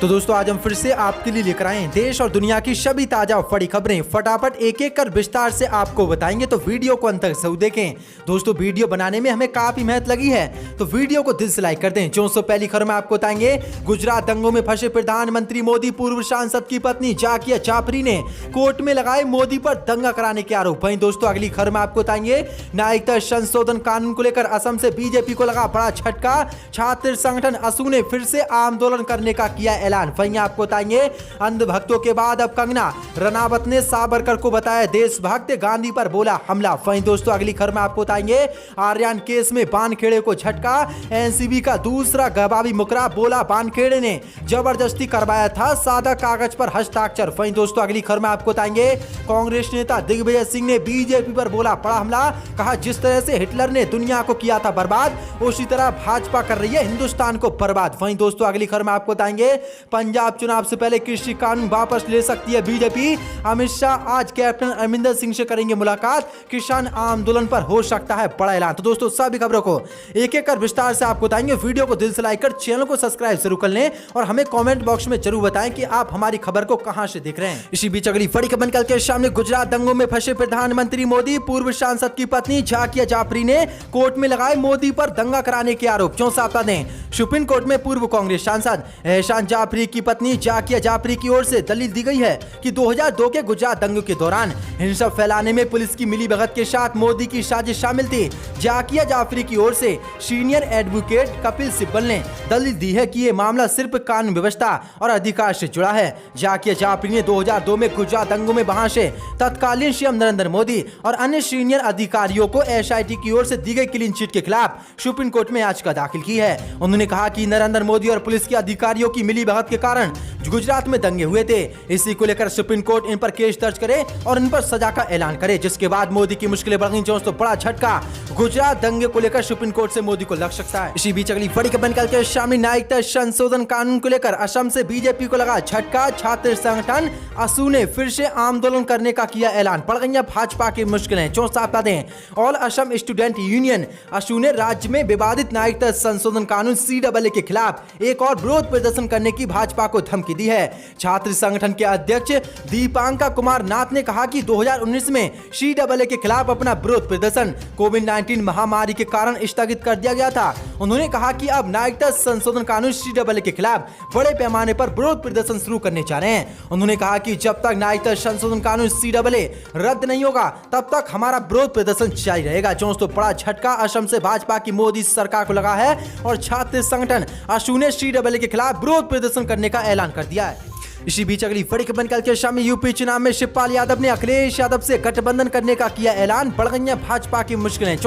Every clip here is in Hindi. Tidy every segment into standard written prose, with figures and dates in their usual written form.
तो दोस्तों आज हम फिर से आपके लिए लेकर आए हैं देश और दुनिया की सभी ताजा और बड़ी खबरें। फटाफट एक एक कर विस्तार से आपको बताएंगे, तो वीडियो को अंत तक जरूर देखें। दोस्तों वीडियो बनाने में हमें काफी मेहनत लगी है, तो वीडियो को दिल से लाइक कर दें। जो पहली खबर में आपको बताएंगे, गुजरात दंगों में फंसे प्रधानमंत्री मोदी, पूर्व सांसद की पत्नी जाकिया जाफरी ने कोर्ट में लगाए मोदी पर दंगा कराने के आरोप। वहीं दोस्तों अगली खबर में आपको बताएंगे, नागरिकता संशोधन कानून को लेकर असम से बीजेपी को लगा बड़ा झटका। छात्र संगठन असू ने फिर से आंदोलन करने का किया ऐलान। वहीं आपको बताएंगे, अंधभक्तों के बाद अब कंगना रनावत ने सावरकर को बताया देशभक्त, गांधी पर बोला हमला। वहीं दोस्तों अगली खबर में आपको बताएंगे, आर्यन केस में बानखेड़े को झटका। एनसीबी का दूसरा गवाही मुकरा, बोला बानखेड़े ने जबरदस्ती करवाया था सादा कागज पर हस्ताक्षर। वहीं दोस्तों अगली खबर में आपको बताएंगे, कांग्रेस नेता दिग्विजय सिंह ने बीजेपी पर बोला बड़ा हमला। कहा जिस तरह से हिटलर ने दुनिया को किया था बर्बाद, उसी तरह भाजपा कर रही है हिंदुस्तान को बर्बाद। वहीं दोस्तों अगली खबर में आपको बताएंगे, पंजाब चुनाव से पहले कृषि कानून वापस ले सकती है बीजेपी। अमित शाह आज कैप्टन अमरिंदर सिंह से करेंगे मुलाकात। किसान आंदोलन पर हो सकता है बड़ा ऐलान। तो दोस्तों सभी खबरों को एक एक कर विस्तार से आपको बताएंगे। वीडियो को दिल से लाइक कर चैनल को सब्सक्राइब जरूर कर लें और हमें कमेंट बॉक्स में जरूर बताएं कि आप हमारी खबर को कहां से देख रहे हैं। इसी बीच अगली बड़ी खबर निकल के सामने, गुजरात दंगों में फंसे प्रधानमंत्री मोदी, पूर्व सांसद की पत्नी जाकिया जाफरी ने कोर्ट में लगाए मोदी पर दंगा कराने के आरोप। क्यों साफ दें, सुप्रीम कोर्ट में पूर्व कांग्रेस सांसद एहसान जाफरी की पत्नी जाकिया जाफरी की ओर से दलील दी गई है कि 2002 के गुजरात दंगों के दौरान हिंसा फैलाने में पुलिस की मिलीभगत के साथ मोदी की साजिश शामिल थी। जाकिया जाफरी की ओर से सीनियर एडवोकेट कपिल सिब्बल ने दलील दी है कि ये मामला सिर्फ कानून व्यवस्था और अधिकार से जुड़ा है। जाकिया जाफरी ने 2002 में गुजरात दंगों में वहां से तत्कालीन सीएम नरेंद्र मोदी और अन्य सीनियर अधिकारियों को एसआईटी की ओर से दी गई क्लीन चिट के खिलाफ सुप्रीम कोर्ट में याचिका दाखिल की है। उन्होंने कहा कि नरेंद्र मोदी और पुलिस के अधिकारियों की मिलीभगत के कारण गुजरात में दंगे हुए थे। इसी को लेकर सुप्रीम कोर्ट इन पर केस दर्ज करे और इन पर सजा का ऐलान करे, जिसके बाद मोदी की मुश्किलें बढ़ गई। तो बड़ा झटका गुजरात दंगे को लेकर सुप्रीम कोर्ट से मोदी को लग सकता है। इसी बीच अगली बड़ी खबर निकल के सामने, नागरिकता संशोधन कानून को लेकर असम से बीजेपी को लगा झटका। छात्र संगठन असू ने फिर से आंदोलन करने का किया ऐलान। बढ़ गई भाजपा की मुश्किलें। जो साफ दें, ऑल असम स्टूडेंट यूनियन असू ने राज्य में विवादित नागरिकता संशोधन कानून CAA के खिलाफ एक और विरोध प्रदर्शन करने की भाजपा को धमकी दी है। छात्र संगठन के अध्यक्ष दीपांका कुमार नाथ ने कहा कि 2019 में CAA के खिलाफ अपना विरोध प्रदर्शन कोविड-19 महामारी के कारण स्थगित कर दिया गया था। उन्होंने कहा कि अब नागरिकता संशोधन कानून CAA के खिलाफ बड़े पैमाने पर विरोध प्रदर्शन शुरू करने जा रहे हैं। उन्होंने कहा कि जब तक नागरिकता संशोधन कानून CAA रद्द नहीं होगा तब तक हमारा विरोध प्रदर्शन जारी रहेगा। तो बड़ा झटका असम से भाजपा की मोदी सरकार को लगा है और छात्र संगठन असू ने CAA के खिलाफ विरोध प्रदर्शन करने का ऐलान कर दिया है। इसी बीच अगली बड़ी खबर निकल के सामने, यूपी चुनाव में शिवपाल यादव ने अखिलेश यादव से गठबंधन करने का किया ऐलान। बढ़ गई भाजपा की मुश्किलें।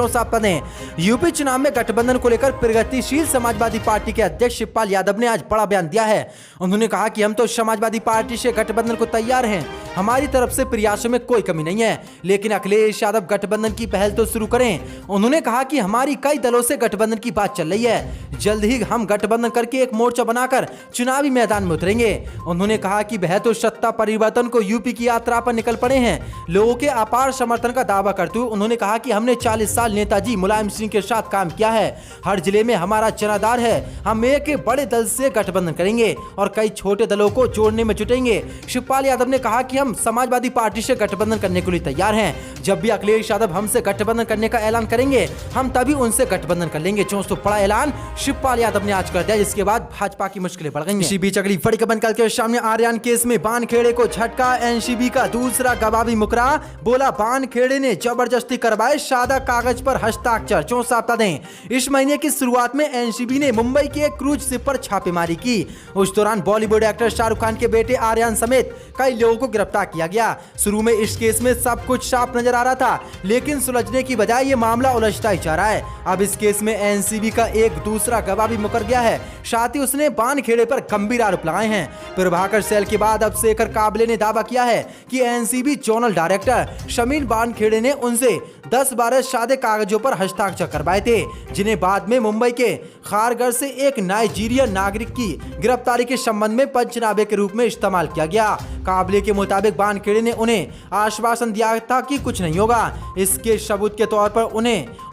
यूपी चुनाव में गठबंधन को लेकर प्रगतिशील समाजवादी पार्टी के अध्यक्ष शिवपाल यादव ने आज बड़ा बयान दिया है। उन्होंने कहा कि हम तो समाजवादी पार्टी से गठबंधन को तैयार हैं, हमारी तरफ से प्रयासों में कोई कमी नहीं है, लेकिन अखिलेश यादव गठबंधन की पहल तो शुरू करें। उन्होंने कहा कि हमारी कई दलों से गठबंधन की बात चल रही है, जल्द ही हम गठबंधन करके एक मोर्चा बनाकर चुनावी मैदान में उतरेंगे। उन्होंने कहा कि वह तो सत्ता परिवर्तन को यूपी की यात्रा पर निकल पड़े हैं, लोगों के अपार समर्थन का दावा करते हुए उन्होंने कहा कि हमने 40 साल नेताजी मुलायम सिंह के साथ काम किया है, हर जिले में हमारा जनाधार है, हम एक बड़े दल से गठबंधन करेंगे और कई छोटे दलों को जोड़ने में जुटेंगे। शिवपाल यादव ने कहा कि हम समाजवादी पार्टी से गठबंधन करने के लिए तैयार हैं, जब भी अखिलेश यादव हमसे गठबंधन करने का ऐलान करेंगे हम तभी उनसे गठबंधन कर लेंगे। तो बड़ा ऐलान शिवपाल यादव ने आज कर दिया, जिसके बाद भाजपा की मुश्किलें बढ़ गई। इसी बीच अगली बड़ी खबर निकल के सामने, आर्यन केस में बानखेड़े को झटका। एनसीबी का दूसरा गवाही मुकरा, बोला बानखेड़े ने जबरदस्ती करवाए सादा कागज पर हस्ताक्षर। साफ दें, इस महीने की शुरुआत में एनसीबी ने मुंबई के एक क्रूज शिप पर छापेमारी की। उस दौरान बॉलीवुड एक्टर शाहरुख खान के बेटे आर्यन समेत कई लोगों को गिरफ्तार किया गया। शुरू में इस केस में सब कुछ साफ नजर आ रहा था, लेकिन सुलझने की बजाय ये मामला उलझता ही जा रहा है। अब इस केस में एनसीबी का एक दूसरा गवाही मुकर गया है, साथ ही उसने बानखेड़े पर गंभीर आरोप लगाए हैं। प्रभाकर सेल के बाद अब शेखर काबले ने दावा किया है कि NCB zonal director Shamir Wankhede ने उनसे 10-12 सादे कागजों पर हस्ताक्षर करवाए थे, जिन्हें बाद में मुंबई के खारगढ़ से एक नाइजीरियन नागरिक की गिरफ्तारी के संबंध में पंचनामे के रूप में इस्तेमाल किया गया। काबले के मुताबिक बानखेड़े ने उन्हें आश्वासन दिया था कि कुछ नहीं होगा। इसके सबूत के तौर पर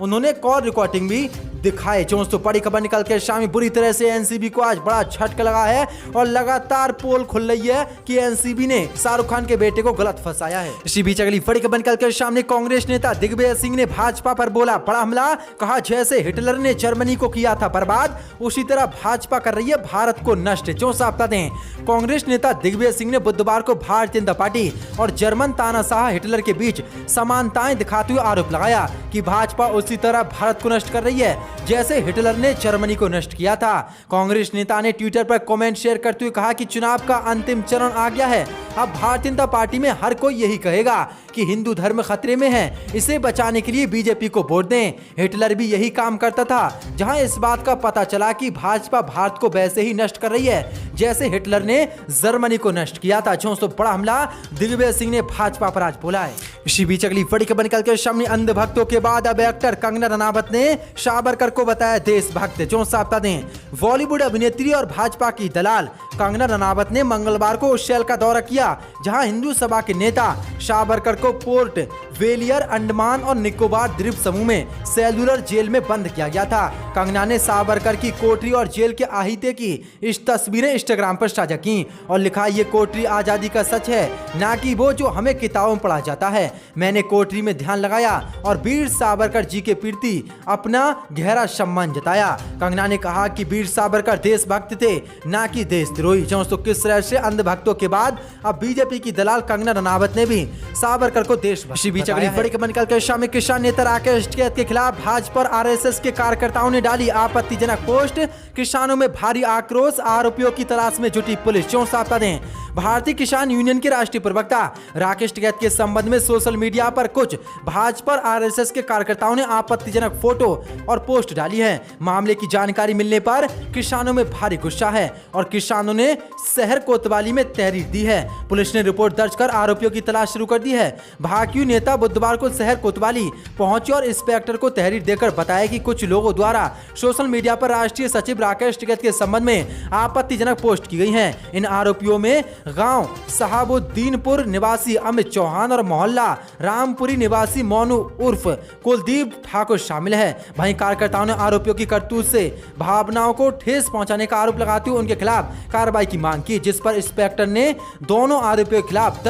उन्होंने कॉल रिकॉर्डिंग भी दिखाए। दोस्तों बड़ी खबर निकल के शामी बुरी तरह से एनसीबी को आज बड़ा झटका लगा है और लगातार पोल खुल रही है कि एनसीबी ने शाहरुख खान के बेटे को गलत फंसाया है। इसी बीच अगली बड़ी खबर निकल के सामने कांग्रेस नेता दिग्विजय सिंह ने भाजपा पर बोला बड़ा हमला। कहा जैसे हिटलर ने जर्मनी को किया था बर्बाद, उसी तरह भाजपा कर रही है भारत को नष्ट। जो साफ बता दें, कांग्रेस नेता दिग्विजय सिंह ने बुधवार को भारतीय जनता पार्टी और जर्मन तानाशाह हिटलर के बीच समानताएं दिखाते हुए आरोप लगाया कि भाजपा उसी तरह भारत को नष्ट कर रही है जैसे हिटलर ने जर्मनी को नष्ट किया था। कांग्रेस नेता ने ट्विटर पर कमेंट शेयर करते हुए कहा कि चुनाव का अंतिम चरण आ गया है। अब भारतीय जनता पार्टी में हर कोई यही कहेगा कि हिंदू धर्म खतरे में है, इसे बचाने के लिए बीजेपी को वोट दें। हिटलर भी यही काम करता था। जहां इस बात का पता चला कि भाजपा भारत को वैसे ही नष्ट कर रही है जैसे हिटलर ने जर्मनी को नष्ट किया था। जो बड़ा हमला दिग्विजय सिंह ने भाजपा पर आज बोला है। इसी बीच अगली बड़ी खबर निकल के सामने अंधभक्तों के बाद अब एक्टर कंगना रनावत ने सावरकर को बताया देशभक्त। जो साफ बता दें, बॉलीवुड अभिनेत्री और भाजपा की दलाल कंगना रनावत ने मंगलवार को उस शैल का दौरा किया जहां हिंदू सभा के नेता सावरकर को पोर्ट वेलियर अंडमान और निकोबार द्वीप समूह में सेलुलर जेल में बंद किया गया था। कंगना ने सावरकर की कोठरी और जेल के आहिते की इस तस्वीरें इंस्टाग्राम पर साझा की और लिखा, ये कोठरी आजादी का सच है, ना कि वो जो हमें किताबों में पढ़ा जाता है। मैंने कोठरी में ध्यान लगाया और वीर सावरकर जी के प्रति अपना गहरा सम्मान जताया। कंगना ने कहा कि वीर सावरकर देशभक्त थे, ना कि देशद्रोही। तो किस तरह से अंधभक्तों के बाद अब बीजेपी की दलाल कंगना रनावत ने भी सावरकर को देशभक्त बताया है। बड़ी खबर निकल कर शामिल किसान नेता राकेश टिकैत के खिलाफ भाजपा और आरएसएस के कार्यकर्ताओं ने डाली आपत्तिजनक पोस्ट। किसानों में भारी आक्रोश, आरोपियों की तलाश में जुटी पुलिस। क्यों साफ दें, भारतीय किसान यूनियन के राष्ट्रीय प्रवक्ता राकेश टिकैत के संबंध में सोशल मीडिया पर कुछ भाजपा और आरएसएस के कार्यकर्ताओं ने आपत्तिजनक फोटो और पोस्ट डाली है। मामले की जानकारी मिलने पर किसानों में भारी गुस्सा है और किसानों ने शहर कोतवाली में तहरीर दी है। पुलिस ने रिपोर्ट दर्ज कर आरोपियों की तलाश शुरू कर दी है। भाजपा नेता बुधवार को शहर कोतवाली पहुंचे और इंस्पेक्टर को तहरीर देकर बताया कि कुछ लोगों द्वारा सोशल मीडिया पर राष्ट्रीय सचिव राकेश टिकैत के संबंध में आपत्तिजनक पोस्ट की गई है। इन आरोपियों में गांव साहबुद्दीनपुर निवासी अमित चौहान और मोहल्ला रामपुरी निवासी मोनू उर्फ कुलदीप ठाकुर शामिल है। वहीं कार्यकर्ताओं ने आरोपियों की करतूत से भावनाओं को ठेस पहुंचाने का आरोप लगाते हुए उनके खिलाफ कार्रवाई की मांग की, जिस पर इंस्पेक्टर ने दोनों आरोपियों के खिलाफ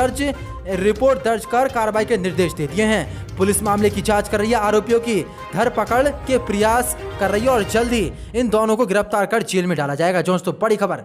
रिपोर्ट दर्ज कर कार्रवाई के निर्देश दे दिए हैं। पुलिस मामले की जांच कर रही है, आरोपियों की धरपकड़ के प्रयास कर रही है और जल्द ही इन दोनों को गिरफ्तार कर जेल में डाला जाएगा। दोस्तों बड़ी खबर।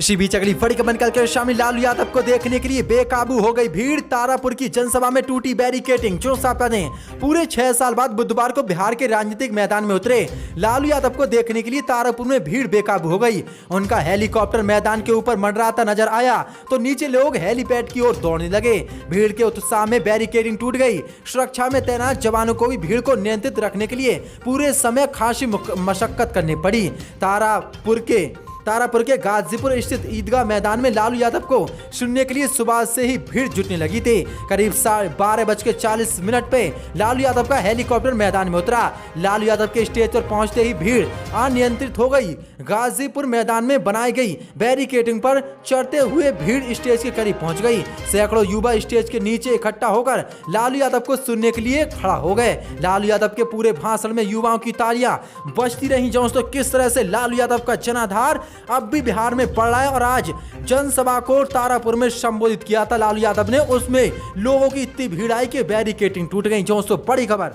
इसी बीच अगली बड़ी खबर निकल के शामिल लालू यादव को देखने के लिए बेकाबू हो गई भीड़। तारापुर की जनसभा में टूटी बैरिकेडिंग। जो साफ दें, पूरे 6 साल बाद बुधवार को बिहार के राजनीतिक मैदान में उतरे लालू यादव को देखने के लिए तारापुर में भीड़ बेकाबू हो गई। उनका हेलीकॉप्टर मैदान के ऊपर मंडराता नजर आया तो नीचे लोग हेलीपैड की ओर दौड़ने लगे। भीड़ के उत्साह में बैरिकेडिंग टूट गई। सुरक्षा में तैनात जवानों को भी भीड़ को नियंत्रित रखने के लिए पूरे समय खासी मशक्कत करनी पड़ी। तारापुर के गाजीपुर स्थित ईदगाह मैदान में लालू यादव को सुनने के लिए सुबह से ही भीड़ जुटने लगी थी। करीब 12:40 पे लालू यादव का हेलीकॉप्टर मैदान में उतरा। लालू यादव के स्टेज पर पहुंचते ही भीड़ अनियंत्रित हो गई। गाजीपुर मैदान में बनाई गई बैरिकेडिंग पर चढ़ते हुए भीड़ स्टेज के करीब पहुंच गई। सैकड़ों युवा स्टेज के नीचे इकट्ठा होकर लालू यादव को सुनने के लिए खड़ा हो गए। लालू यादव के पूरे भाषण में युवाओं की तालियां बजती रही। दोस्तों किस तरह से लालू यादव का जनाधार अब भी बिहार में पड़ रहा है और आज जनसभा को तारापुर में संबोधित किया था लालू यादव ने, उसमें लोगों की इतनी भीड़ आई कि बैरिकेडिंग टूट गई। दोस्तों बड़ी खबर।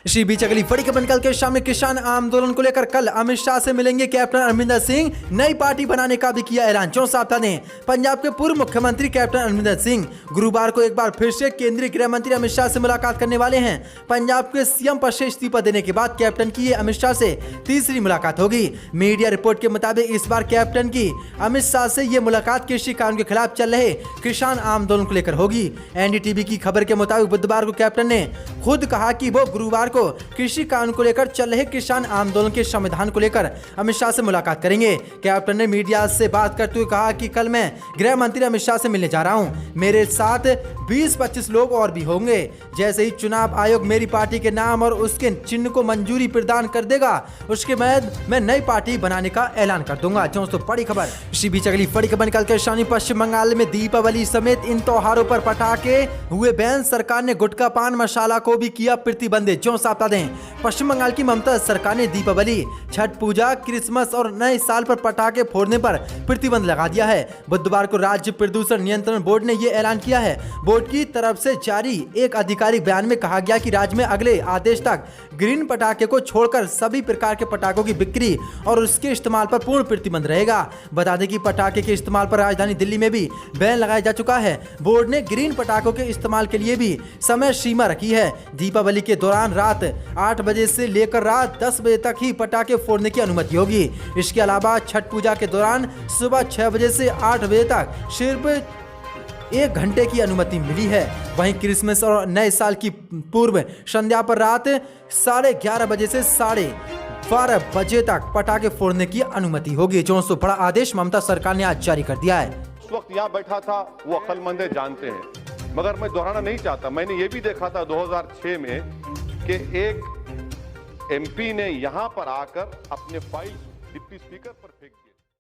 इसी बीच अगली बड़ी खबर निकल के सामने किसान आंदोलन को लेकर कल अमित शाह से मिलेंगे कैप्टन अमरिंदर सिंह। नई पार्टी बनाने का भी किया ऐलान। जो साफ दें, पंजाब के पूर्व मुख्यमंत्री कैप्टन अमरिंदर सिंह गुरुवार को एक बार फिर से केंद्रीय गृह मंत्री अमित शाह से मुलाकात करने वाले हैं। पंजाब के सीएम पद से इस्तीफा देने के बाद कैप्टन की अमित शाह से तीसरी मुलाकात होगी। मीडिया रिपोर्ट के मुताबिक इस बार कैप्टन की अमित शाह से ये मुलाकात कृषि कानून के खिलाफ चल रहे किसान आंदोलन को लेकर होगी। एनडीटीवी की खबर के मुताबिक बुधवार को कैप्टन ने खुद कहा कि वो गुरुवार को कृषि कानून को लेकर चल रहे किसान आंदोलन के संविधान को लेकर अमित शाह से मुलाकात करेंगे। कैप्टन ने मीडिया से बात करते हुए कहा कि कल मैं गृह मंत्री अमित शाह से मिलने जा रहा हूं। मेरे साथ 20-25 लोग और भी होंगे। जैसे ही चुनाव आयोग मेरी पार्टी के नाम और उसके चिन्ह को मंजूरी प्रदान कर देगा, उसके बाद मैं नई पार्टी बनाने का ऐलान कर दूंगा। दोस्तों बड़ी खबर। इसी बीच अगली बड़ी खबर निकल कर शानी पश्चिम बंगाल में दीपावली समेत इन त्योहारों पर पटाखे हुए बैन। सरकार ने गुटखा पान मसाला को भी किया प्रतिबंधित। जो साथ दें, पश्चिम बंगाल की ममता सरकार ने दीपावली, छठ पूजा, क्रिसमस और नए साल पर पटाखे फोड़ने पर प्रतिबंध लगा दिया है। बुधवार को राज्य प्रदूषण नियंत्रण बोर्ड ने यह ऐलान किया है। बोर्ड की तरफ से जारी एक आधिकारिक बयान में कहा गया कि राज्य में अगले आदेश तक ग्रीन पटाखे को छोड़कर सभी प्रकार के पटाखों की बिक्री और उसके इस्तेमाल पर पूर्ण प्रतिबंध रहेगा। बता दें कि पटाखे के इस्तेमाल पर राजधानी दिल्ली में भी बैन लगाया जा चुका है। बोर्ड ने ग्रीन पटाखों के इस्तेमाल के लिए भी समय सीमा रखी है। दीपावली के दौरान रात 8 बजे से लेकर रात 10 बजे तक ही पटाखे फोड़ने की अनुमति होगी। इसके अलावा छठ पूजा के दौरान सुबह 6 बजे से 8 बजे तक सिर्फ 1 घंटे की अनुमति मिली है। वहीं क्रिसमस और नए साल की पूर्व संध्या पर रात 11:30 बजे से 12:30 बजे तक पटाखे फोड़ने की अनुमति होगी। जो बड़ा आदेश ममता सरकार ने आज जारी कर दिया है। उस वक्त यहाँ बैठा था वो अक्लमंद जानते हैं, मगर मैं दोहराना नहीं चाहता। मैंने ये भी देखा था 2006 में कि एक एमपी ने यहाँ पर आकर अपने फाइल डिप्टी स्पीकर पर फेंक